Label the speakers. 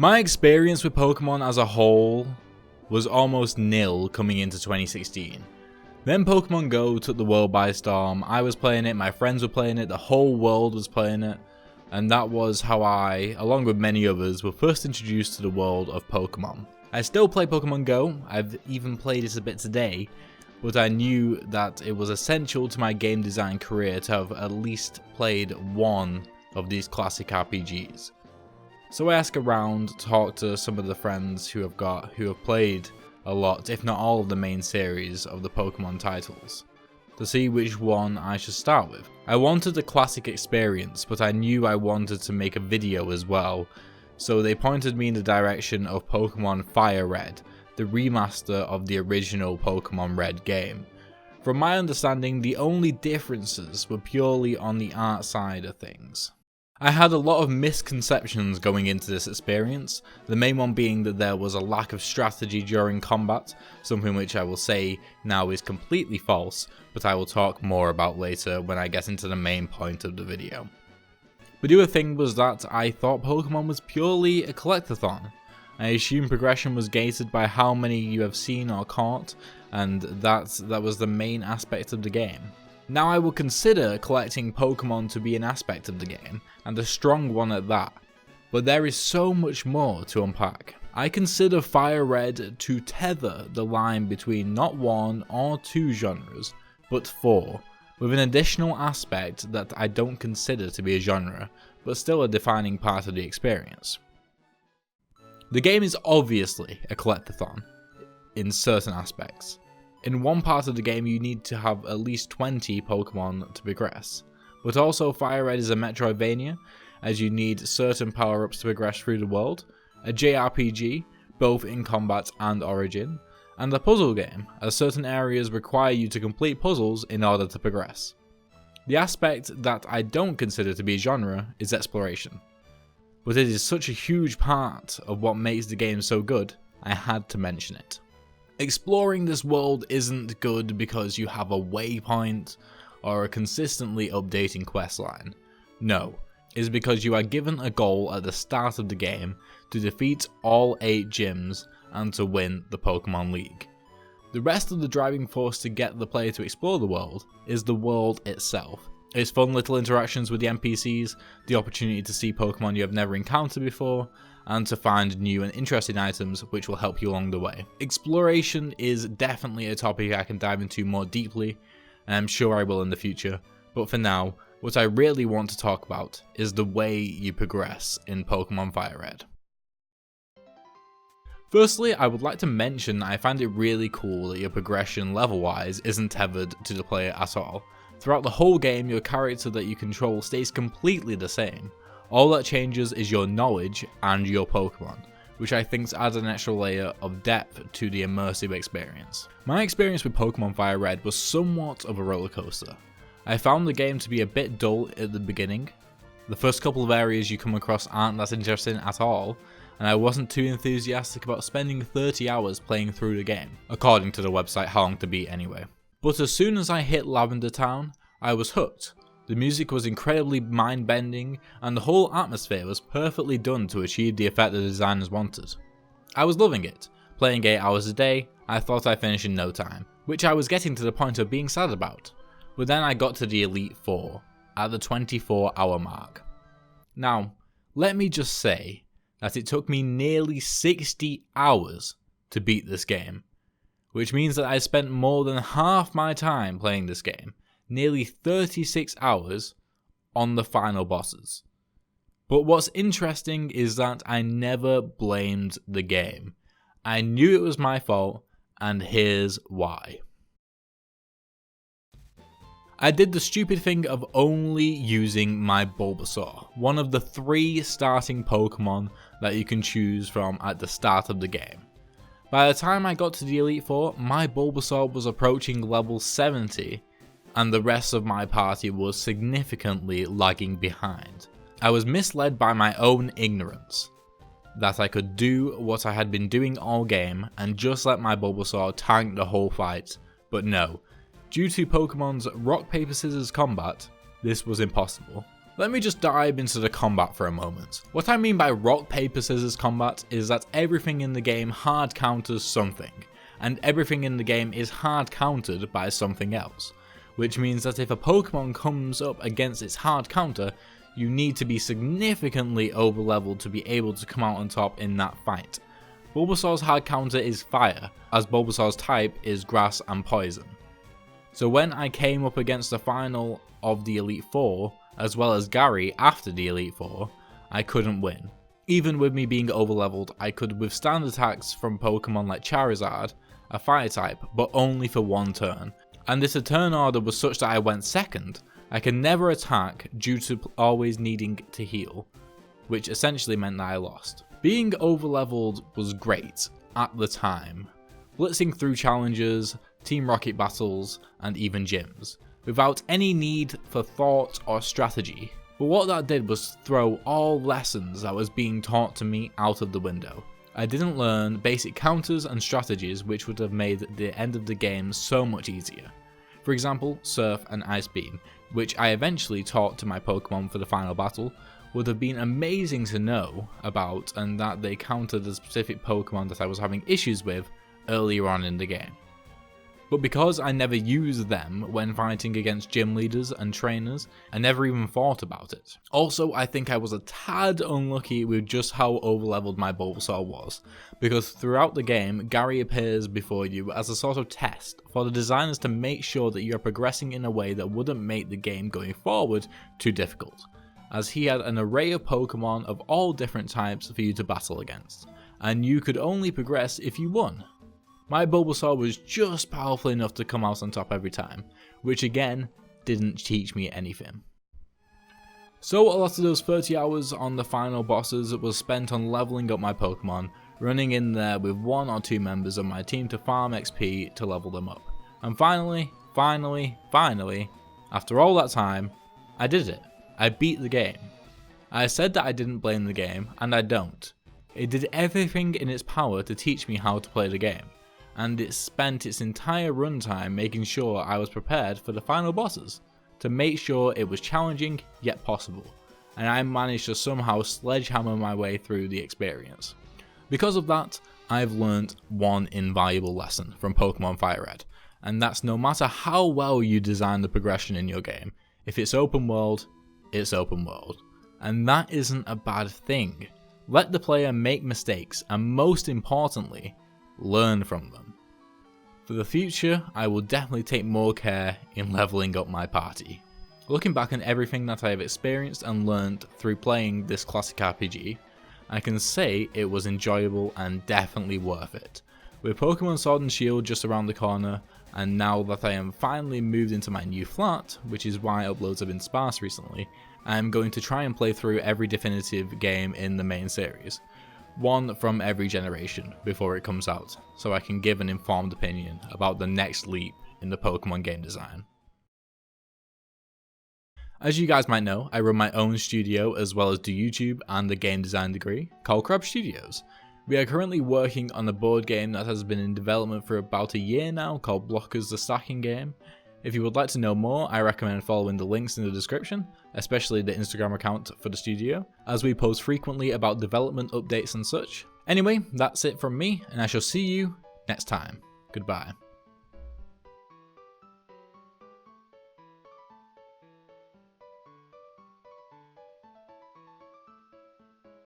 Speaker 1: My experience with Pokemon as a whole was almost nil coming into 2016. Then Pokemon Go took the world by storm. I was playing it, my friends were playing it, the whole world was playing it, and that was how I, along with many others, were first introduced to the world of Pokemon. I still play Pokemon Go, I've even played it a bit today, but I knew that it was essential to my game design career to have at least played one of these classic RPGs. So I asked around, talked to some of the friends who have played a lot, if not all of the main series of the Pokemon titles, to see which one I should start with. I wanted a classic experience, but I knew I wanted to make a video as well, so they pointed me in the direction of Pokemon Fire Red, the remaster of the original Pokemon Red game. From my understanding, the only differences were purely on the art side of things. I had a lot of misconceptions going into this experience, the main one being that there was a lack of strategy during combat, something which I will say now is completely false, but I will talk more about later when I get into the main point of the video. But the other thing was that I thought Pokemon was purely a collectathon. I assumed progression was gated by how many you have seen or caught, and that was the main aspect of the game. Now I will consider collecting Pokemon to be an aspect of the game, and a strong one at that, but there is so much more to unpack. I consider Fire Red to tether the line between not one or two genres, but four, with an additional aspect that I don't consider to be a genre, but still a defining part of the experience. The game is obviously a collectathon, in certain aspects. In one part of the game you need to have at least 20 Pokemon to progress, but also Fire Red is a Metroidvania, as you need certain power-ups to progress through the world, a JRPG, both in combat and origin, and a puzzle game, as certain areas require you to complete puzzles in order to progress. The aspect that I don't consider to be a genre is exploration, but it is such a huge part of what makes the game so good, I had to mention it. Exploring this world isn't good because you have a waypoint or a consistently updating questline. No, it's because you are given a goal at the start of the game to defeat all 8 gyms and to win the Pokemon League. The rest of the driving force to get the player to explore the world is the world itself. It's fun little interactions with the NPCs, the opportunity to see Pokemon you have never encountered before, and to find new and interesting items which will help you along the way. Exploration is definitely a topic I can dive into more deeply, and I'm sure I will in the future, but for now, what I really want to talk about is the way you progress in Pokemon Fire Red. Firstly, I would like to mention that I find it really cool that your progression level-wise isn't tethered to the player at all. Throughout the whole game, your character that you control stays completely the same. All that changes is your knowledge and your Pokemon, which I think adds an extra layer of depth to the immersive experience. My experience with Pokemon Fire Red was somewhat of a roller coaster. I found the game to be a bit dull at the beginning. The first couple of areas you come across aren't that interesting at all, and I wasn't too enthusiastic about spending 30 hours playing through the game, according to the website How Long to Beat anyway. But as soon as I hit Lavender Town, I was hooked. The music was incredibly mind-bending, and the whole atmosphere was perfectly done to achieve the effect the designers wanted. I was loving it. Playing 8 hours a day, I thought I'd finish in no time, which I was getting to the point of being sad about. But then I got to the Elite Four, at the 24-hour mark. Now, let me just say that it took me nearly 60 hours to beat this game, which means that I spent more than half my time playing this game, nearly 36 hours, on the final bosses. But what's interesting is that I never blamed the game. I knew it was my fault, and here's why. I did the stupid thing of only using my Bulbasaur, one of the 3 starting Pokemon that you can choose from at the start of the game. By the time I got to the Elite Four, my Bulbasaur was approaching level 70, and the rest of my party was significantly lagging behind. I was misled by my own ignorance, that I could do what I had been doing all game and just let my Bulbasaur tank the whole fight, but no, due to Pokemon's rock paper scissors combat, this was impossible. Let me just dive into the combat for a moment. What I mean by rock, paper, scissors combat is that everything in the game hard counters something, and everything in the game is hard countered by something else, which means that if a Pokemon comes up against its hard counter, you need to be significantly over leveled to be able to come out on top in that fight. Bulbasaur's hard counter is fire, as Bulbasaur's type is grass and poison. So when I came up against the final of the Elite Four, as well as Gary after the Elite Four, I couldn't win. Even with me being overleveled, I could withstand attacks from Pokemon like Charizard, a fire type, but only for one turn. And this turn order was such that I went second. I could never attack due to always needing to heal, which essentially meant that I lost. Being overleveled was great at the time, blitzing through challenges, Team Rocket battles, and even gyms, without any need for thought or strategy. But what that did was throw all lessons that was being taught to me out of the window. I didn't learn basic counters and strategies which would have made the end of the game so much easier. For example, Surf and Ice Beam, which I eventually taught to my Pokemon for the final battle, would have been amazing to know about, and that they countered the specific Pokemon that I was having issues with earlier on in the game. But because I never used them when fighting against gym leaders and trainers, I never even thought about it. Also, I think I was a tad unlucky with just how overleveled my Bulbasaur was, because throughout the game, Gary appears before you as a sort of test for the designers to make sure that you are progressing in a way that wouldn't make the game going forward too difficult, as he had an array of Pokemon of all different types for you to battle against, and you could only progress if you won. My Bulbasaur was just powerful enough to come out on top every time, which again, didn't teach me anything. So a lot of those 30 hours on the final bosses was spent on leveling up my Pokemon, running in there with 1 or 2 members of my team to farm XP to level them up. And finally, after all that time, I did it. I beat the game. I said that I didn't blame the game, and I don't. It did everything in its power to teach me how to play the game, and it spent its entire runtime making sure I was prepared for the final bosses, to make sure it was challenging yet possible, and I managed to somehow sledgehammer my way through the experience. Because of that, I've learned one invaluable lesson from Pokemon Fire Red, and that's no matter how well you design the progression in your game, if it's open world, it's open world. And that isn't a bad thing. Let the player make mistakes, and most importantly, learn from them. For the future, I will definitely take more care in leveling up my party. Looking back on everything that I have experienced and learned through playing this classic RPG, I can say it was enjoyable and definitely worth it. With Pokemon Sword and Shield just around the corner, and now that I am finally moved into my new flat, which is why uploads have been sparse recently, I am going to try and play through every definitive game in the main series, one from every generation before it comes out, so I can give an informed opinion about the next leap in the Pokemon game design. As you guys might know, I run my own studio as well as do YouTube and a game design degree called Crab Studios. We are currently working on a board game that has been in development for about a year now called Blockers the Stacking Game. If you would like to know more, I recommend following the links in the description, especially the Instagram account for the studio, as we post frequently about development updates and such. Anyway, that's it from me, and I shall see you next time. Goodbye.